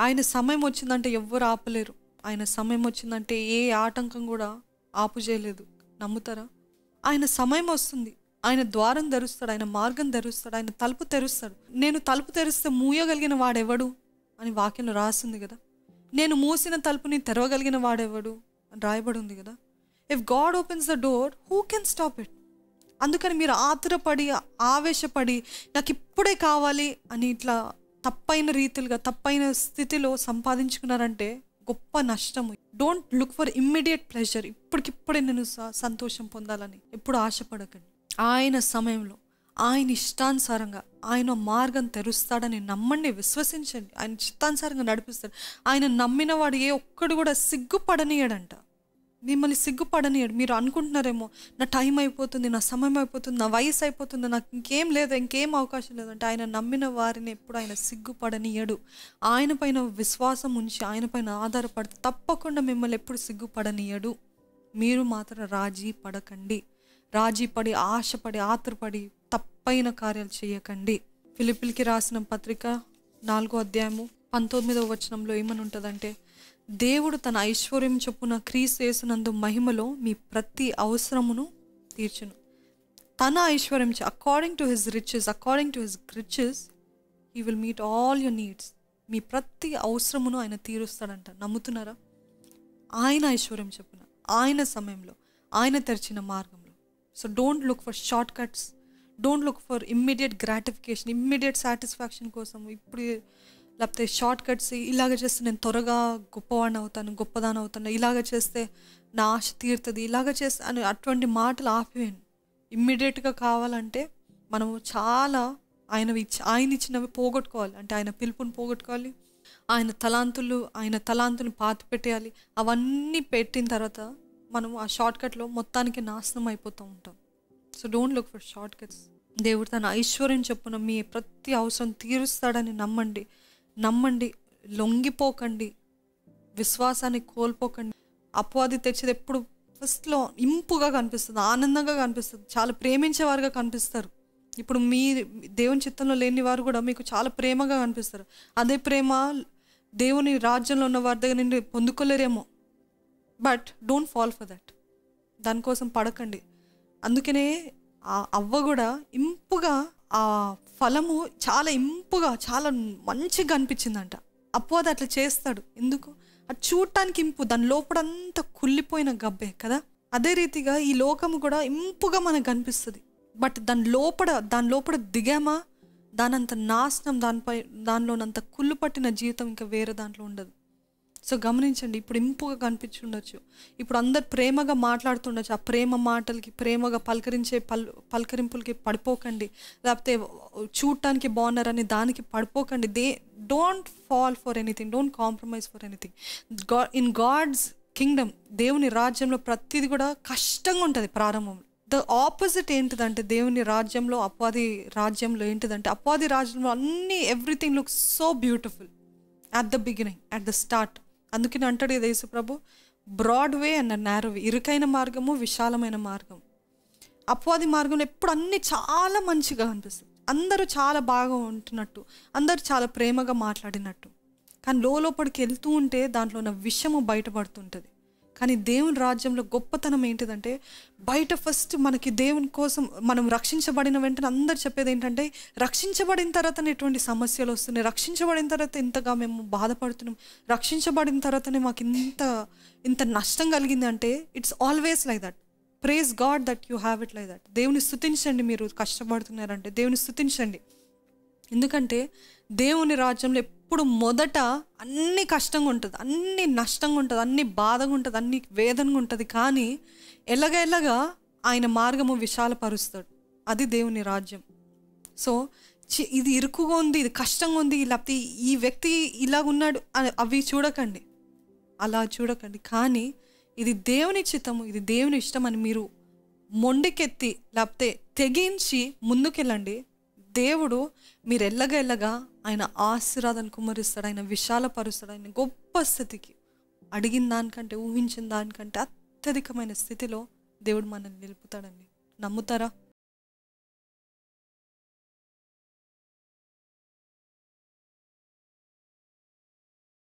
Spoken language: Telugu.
ఆయన సమయం వచ్చిందంటే ఎవ్వరు ఆపలేరు. ఆయన సమయం వచ్చిందంటే ఏ ఆటంకం కూడా ఆపు చేయలేదు. నమ్ముతారా? ఆయన సమయం వస్తుంది, ఆయన ద్వారం తెరుస్తాడు, ఆయన మార్గం తెరుస్తాడు, ఆయన తలుపు తెరుస్తాడు. నేను తలుపు తెరిస్తే మూయగలిగిన వాడెవడు అని వాక్యంలో రాసింది కదా. నేను మూసిన తలుపుని తెరవగలిగిన వాడెవడు అని రాయబడి ఉంది కదా. If God opens the door, who can stop it? అందుకని మీరు ఆతురపడి ఆవేశపడి నాకు ఇప్పుడే కావాలి అని ఇట్లా తప్పైన రీతిలుగా తప్పైన స్థితిలో సంపాదించుకున్నారంటే గొప్ప నష్టము. Don't look for immediate pleasure. ఇప్పటికిప్పుడే నేను సంతోషం పొందాలని ఎప్పుడు ఆశపడకండి. ఆయన సమయంలో ఆయన ఇష్టానుసారంగా ఆయన మార్గం తెరుస్తాడని నమ్మండి, విశ్వసించండి. ఆయన చిత్తానుసారంగా నడిపిస్తాడు. ఆయన నమ్మిన వాడు ఏ ఒక్కడు కూడా సిగ్గుపడనీయడంట. మిమ్మల్ని సిగ్గుపడనీయడు. మీరు అనుకుంటున్నారేమో నా టైం అయిపోతుంది, నా సమయం అయిపోతుంది, నా వయసు అయిపోతుంది, నాకు ఇంకేం లేదు, ఇంకేం అవకాశం లేదంటే ఆయన నమ్మిన వారిని ఎప్పుడు ఆయన సిగ్గుపడనీయడు. ఆయన పైన విశ్వాసం ఉంచి ఆయన పైన ఆధారపడితే తప్పకుండా మిమ్మల్ని ఎప్పుడు సిగ్గుపడనీయడు. మీరు మాత్రం రాజీ పడకండి. రాజీ పడి ఆశపడి ఆతురపడి తప్పైన కార్యాలు చేయకండి. ఫిలిప్పీయులకు రాసిన పత్రిక 4వ అధ్యాయము 19వ వచనంలో ఏమని ఉంటుందంటే, దేవుడు తన ఐశ్వర్యం చొప్పున క్రీస్తు యేసునందు మహిమలో మీ ప్రతి అవసరమును తీర్చును. తన ఐశ్వర్యం according to his riches he will meet all your needs. మీ ప్రతి అవసరమును ఆయన తీరుస్తాడంట. నమ్ముతున్నారా? ఆయన ఐశ్వర్యం చొప్పున ఆయన సమయంలో ఆయన తెరిచిన మార్గంలో. So don't look for short cuts, don't look for immediate gratification, immediate satisfaction కోసం ఇప్పుడు లేకపోతే షార్ట్ కట్స్ ఇలాగ చేస్తే నేను త్వరగా గొప్పవాడిని అవుతాను, గొప్పదాని అవుతాను, ఇలాగ చేస్తే నా ఆశ తీరుతుంది, ఇలాగ చేస్తే అని అటువంటి మాటలు ఆపివేయండి. ఇమ్మీడియట్గా కావాలంటే మనము చాలా ఆయన ఇచ్చినవి పోగొట్టుకోవాలి. అంటే ఆయన పిలుపుని పోగొట్టుకోవాలి, ఆయన తలాంతులు పాతి పెట్టేయాలి. అవన్నీ పెట్టిన తర్వాత మనం ఆ షార్ట్ కట్లో మొత్తానికి నాశనం అయిపోతూ ఉంటాం. So don't look for short cuts. దేవుడు తన ఐశ్వర్యం చొప్పున మీ ప్రతి అవసరం తీరుస్తాడని నమ్మండి. లొంగిపోకండి, విశ్వాసాన్ని కోల్పోకండి. అపవాది తెచ్చేది ఎప్పుడు ఫస్ట్లో ఇంపుగా కనిపిస్తుంది, ఆనందంగా కనిపిస్తుంది, చాలా ప్రేమించేవారుగా కనిపిస్తారు. ఇప్పుడు మీ దేవుని చిత్తంలో లేని వారు కూడా మీకు చాలా ప్రేమగా కనిపిస్తారు. అదే ప్రేమ దేవుని రాజ్యంలో ఉన్న వారి దగ్గర నుండి పొందుకోలేరేమో. But don't fall for that. దానికోసం పడకండి. అందుకనే ఆ అవ్వ కూడా ఇంపుగా ఆ ఫలము చాలా ఇంపుగా చాలా మంచిగా అనిపించిందంట. అపవాది అట్లా చేస్తాడు. ఎందుకు? అది చూడటానికి ఇంపు, దాని లోపడంతా కుళ్ళిపోయిన గబ్బే కదా. అదే రీతిగా ఈ లోకము కూడా ఇంపుగా మనకు కనిపిస్తుంది. బట్ దాని లోపల దిగామా దానంత నాశనం, దానిలోనంత కుళ్ళు పట్టిన జీవితం ఇంకా వేరే దాంట్లో ఉండదు. సో గమనించండి. ఇప్పుడు ఇంపుగా కనిపించుండొచ్చు, ఇప్పుడు అందరు ప్రేమగా మాట్లాడుతుండొచ్చు. ఆ ప్రేమ మాటలకి, ప్రేమగా పలకరింపులకి పడిపోకండి. లేకపోతే చూడటానికి బాగున్నారని దానికి పడిపోకండి. Don't fall for anything, don't compromise for anything. In God's kingdom, దేవుని రాజ్యంలో ప్రతిదీ కూడా కష్టంగా ఉంటుంది ప్రారంభంలో. ద ఆపోజిట్ ఏంటిదంటే దేవుని రాజ్యంలో అపవాది రాజ్యంలో ఏంటిదంటే, అపవాది రాజ్యంలో everything looks so beautiful at the beginning, at the start. అందుకని అంటాడు కదా యేసు ప్రభు, బ్రాడ్ వే అండ్ నారో వే, ఇరుకైన మార్గము విశాలమైన మార్గం. అపవాది మార్గంలో ఎప్పుడు అన్నీ చాలా మంచిగా అనిపిస్తుంది, అందరూ చాలా బాగా ఉంటున్నట్టు, అందరూ చాలా ప్రేమగా మాట్లాడినట్టు. కానీ లోపలికి వెళ్తూ ఉంటే దాంట్లో ఉన్న విషము బయటపడుతుంటుంది. కానీ దేవుని రాజ్యంలో గొప్పతనం ఏంటిదంటే, బయట ఫస్ట్ మనకి దేవుని కోసం మనం రక్షించబడిన వెంటనే అందరు చెప్పేది ఏంటంటే, రక్షించబడిన తర్వాత ఎటువంటి సమస్యలు వస్తున్నాయి, రక్షించబడిన తర్వాత ఇంతగా మేము బాధపడుతున్నాం, రక్షించబడిన తర్వాతనే మాకు ఇంత నష్టం కలిగింది అంటే, it's always like that. Praise God that you have it like that. దేవుని స్తుతించండి. మీరు కష్టపడుతున్నారంటే దేవుని స్తుతించండి. ఎందుకంటే దేవుని రాజ్యంలో ఎప్పుడు మొదట అన్ని కష్టంగా ఉంటుంది, అన్ని నష్టంగా ఉంటుంది, అన్ని బాధగా ఉంటుంది, అన్ని వేదనగా ఉంటుంది. కానీ ఎలాగ ఆయన మార్గము విశాలపరుస్తాడు. అది దేవుని రాజ్యం. సో ఇది ఇరుకుగా ఉంది, ఇది కష్టంగా ఉంది, లేకపోతే ఈ వ్యక్తి ఇలాగున్నాడు అవి చూడకండి, అలా చూడకండి. కానీ ఇది దేవుని చిత్తము, ఇది దేవుని ఇష్టం అని మీరు మొండికెత్తి లేకపోతే తెగించి ముందుకెళ్ళండి. దేవుడు మీరు ఎల్లగా ఆయన ఆశీర్వాదం కుమ్మరిస్తాడు, ఆయన విశాలపరుస్తాడు, ఆయన గొప్ప స్థితికి, అడిగిన దానికంటే ఊహించిన దానికంటే అత్యధికమైన స్థితిలో దేవుడు మనల్ని నిలుపుతాడండి. నమ్ముతారా?